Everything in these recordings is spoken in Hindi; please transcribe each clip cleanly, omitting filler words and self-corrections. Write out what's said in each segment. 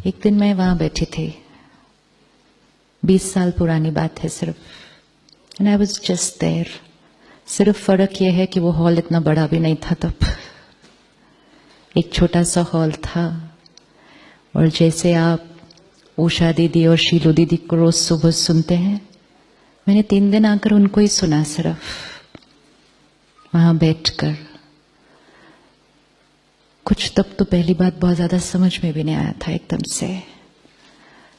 एक दिन मैं वहां बैठी थी, 20 साल पुरानी बात है सिर्फ, and I was just there. सिर्फ फर्क यह है कि वो हॉल इतना बड़ा भी नहीं था तब, एक छोटा सा हॉल था। और जैसे आप उषा दीदी और शीलू दीदी को रोज सुबह सुनते हैं, मैंने 3 दिन आकर उनको ही सुना, सिर्फ वहां बैठकर। कुछ तब तो पहली बात बहुत ज्यादा समझ में भी नहीं आया था एकदम से,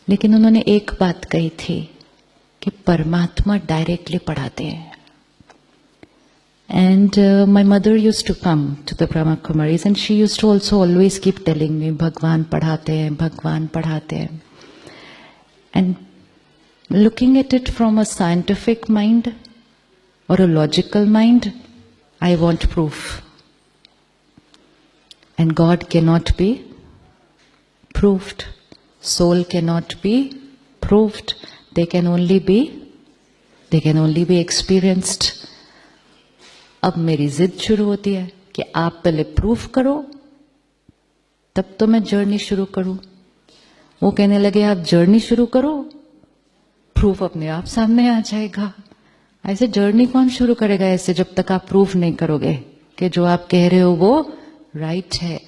लेकिन उन्होंने एक बात कही थी कि परमात्मा डायरेक्टली पढ़ाते हैं। And my mother used to come to the Brahma Kumaris and she used to also always keep telling me, भगवान पढ़ाते हैं, भगवान पढ़ाते हैं। And looking at it from a scientific mind और a logical mind, I want proof. And God cannot be proved. Soul cannot be proved. They can only be experienced. अब मेरी जिद शुरू होती है कि आप पहले प्रूफ करो, तब तो मैं जर्नी शुरू करूं। वो कहने लगे आप जर्नी शुरू करो, प्रूफ अपने आप सामने आ जाएगा। ऐसे जर्नी कौन शुरू करेगा ऐसे, जब तक आप प्रूफ नहीं करोगे कि जो आप कह रहे हो वो राइट है।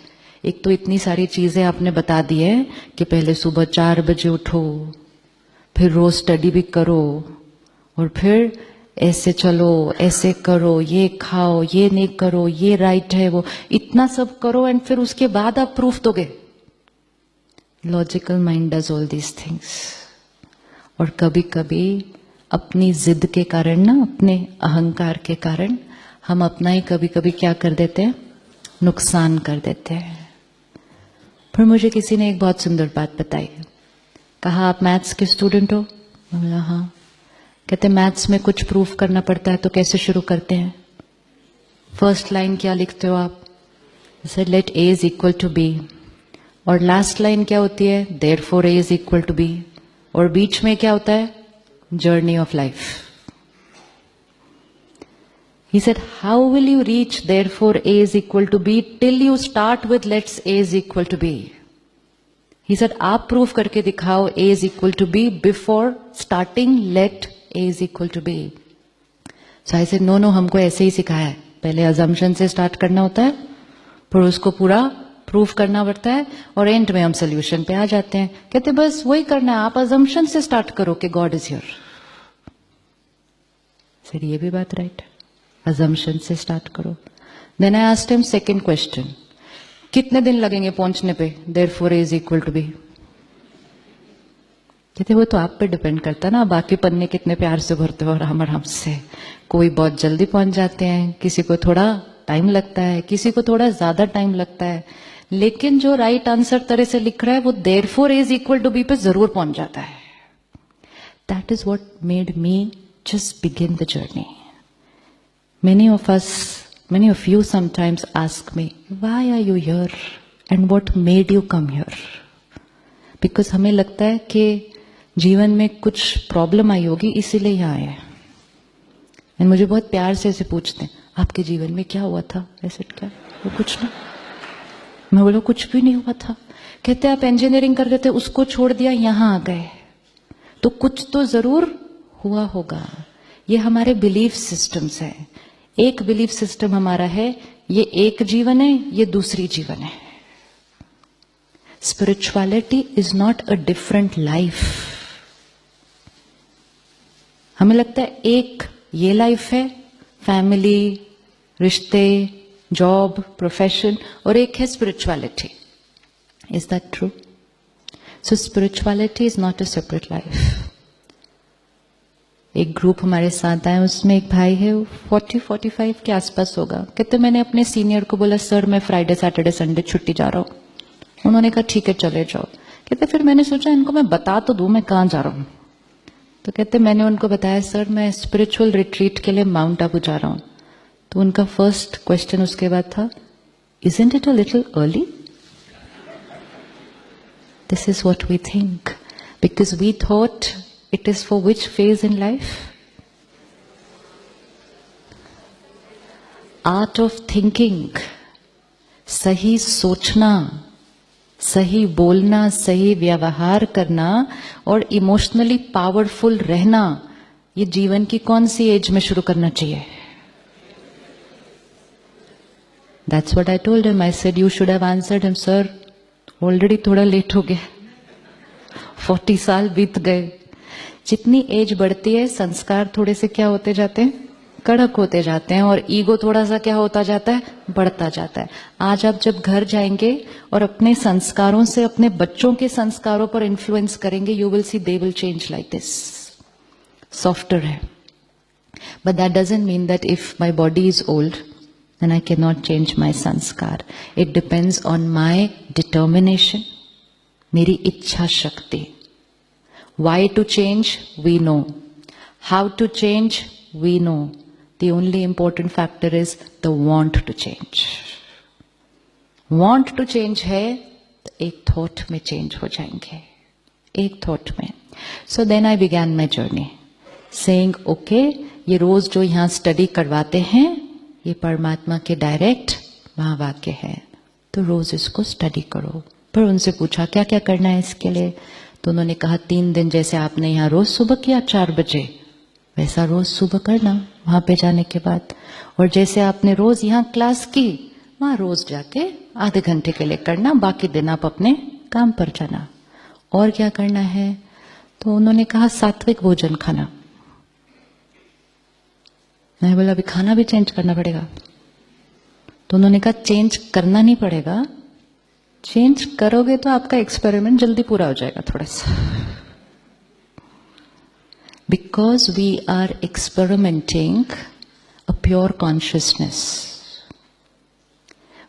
एक तो इतनी सारी चीजें आपने बता दी है कि पहले सुबह 4 बजे उठो, फिर रोज स्टडी भी करो, और फिर ऐसे चलो, ऐसे करो, ये खाओ, ये नहीं करो, ये राइट है, वो इतना सब करो, एंड फिर उसके बाद आप प्रूफ दोगे। Logical mind does all these things. और कभी कभी अपनी जिद के कारण ना, अपने अहंकार के कारण हम अपना ही कभी कभी क्या कर देते हैं, नुकसान कर देते हैं। फिर मुझे किसी ने एक बहुत सुंदर बात बताई, कहा आप मैथ्स के स्टूडेंट हो? मैं बोला हाँ। कहते मैथ्स में कुछ प्रूफ करना पड़ता है तो कैसे शुरू करते हैं? फर्स्ट लाइन क्या लिखते हो आप? जैसे let A is equal to B, और लास्ट लाइन क्या होती है? Therefore A is equal to B, और बीच में क्या होता है? Journey of life. He said, how will you reach therefore A is equal to B till you start with let's A is equal to B? He said, आप proof करके दिखाओ A is equal to B before starting let A is equal to B. So I said, no, हमको ऐसे ही सिखाया है, पहले assumption से start करना होता है, फिर उसको पूरा proof करना पड़ता है, और end में हम solution पे आ जाते हैं। कहते बस वही करना है, आप assumption से start करो कि God is here. सर ये भी बात right है, assumption से start करो। Then I asked him second question, कितने दिन लगेंगे पहुंचने पे therefore A is equal to B? कहते वो तो आप पे डिपेंड करता ना, बाकी पन्ने कितने प्यार से भरते हो आराम आराम से। कोई बहुत जल्दी पहुंच जाते हैं, किसी को थोड़ा टाइम लगता है, किसी को थोड़ा ज्यादा टाइम लगता है, लेकिन जो राइट आंसर तरह से लिख रहा है वो therefore A is equal to B पे जरूर पहुंच जाता है। That is what made me just begin the journey. Many of you sometimes ask me, why are you here and what made you come here? Because हमें लगता है कि जीवन में कुछ प्रॉब्लम आई होगी इसीलिए यहाँ आए हैं। एंड मुझे बहुत प्यार से ऐसे पूछते हैं, आपके जीवन में क्या हुआ था? ऐसे क्या? वो कुछ नहीं। मैं बोला कुछ भी नहीं हुआ था। कहते आप इंजीनियरिंग कर रहे थे, उसको छोड़ दिया, यहाँ आ गए, तो कुछ तो जरूर हुआ होगा। ये हमारे बिलीफ सिस्टम्स है। एक बिलीफ सिस्टम हमारा है, ये एक जीवन है, ये दूसरी जीवन है। Spirituality is not a different life. हमें लगता है एक ये लाइफ है, फैमिली, रिश्ते, जॉब, प्रोफेशन, और एक है spirituality. Is that true? So spirituality is not a separate life. एक ग्रुप हमारे साथ आए, उसमें एक भाई है, 40-45 के आसपास होगा। कहते मैंने अपने सीनियर को बोला सर मैं फ्राइडे सैटरडे संडे छुट्टी जा रहा हूँ। उन्होंने कहा ठीक है चले जाओ। कहते फिर मैंने सोचा इनको मैं बता तो दूं मैं कहाँ जा रहा हूँ। तो कहते मैंने उनको बताया सर मैं स्पिरिचुअल रिट्रीट के लिए माउंट आबू जा रहा हूँ। तो उनका फर्स्ट क्वेश्चन उसके बाद था, isn't it a little early? This is what we think, because we thought it is for which phase in life? Art of thinking, सही सोचना, सही बोलना, सही व्यवहार करना और इमोशनली पावरफुल रहना, ये जीवन की कौन सी एज में शुरू करना चाहिए? That's what I told him. I said, you should have answered him, sir. Already थोड़ा लेट हो गया, 40 साल बीत गए. जितनी एज बढ़ती है संस्कार थोड़े से क्या होते जाते हैं? कड़क होते जाते हैं और ईगो थोड़ा सा क्या होता जाता है? बढ़ता जाता है. आज आप जब घर जाएंगे और अपने संस्कारों से अपने बच्चों के संस्कारों पर इन्फ्लुएंस करेंगे, you will see they will change like this. Softer है. But that doesn't mean that if my body is old then I cannot change my sanskar. It depends on my determination, मेरी इच्छा शक्ति. Why to change? We know. How to change? We know. The only important factor is the want to change. Want to change है तो एक thought में change हो जाएंगे, एक thought में. So then I began my journey, saying, okay, ये रोज जो यहाँ स्टडी करवाते हैं ये परमात्मा के डायरेक्ट महावाक्य है, तो रोज इसको स्टडी करो. पर उनसे पूछा क्या क्या करना है इसके लिए, तो उन्होंने कहा 3 दिन जैसे आपने यहाँ रोज सुबह किया 4 बजे, वैसा रोज सुबह करना वहां पे जाने के बाद. और जैसे आपने रोज यहाँ क्लास की, वहां रोज जाके आधे घंटे के लिए करना, बाकी दिन आप अपने काम पर जाना. और क्या करना है, तो उन्होंने कहा सात्विक भोजन खाना. मैं बोला अभी खाना भी चेंज करना पड़ेगा, तो उन्होंने कहा चेंज करना नहीं पड़ेगा, चेंज करोगे तो आपका एक्सपेरिमेंट जल्दी पूरा हो जाएगा थोड़ा सा. Because we are experimenting a pure consciousness,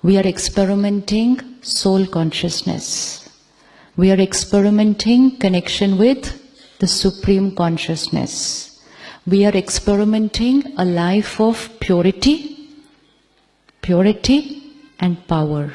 we are experimenting soul consciousness, we are experimenting connection with the supreme consciousness. We are experimenting a life of purity and power.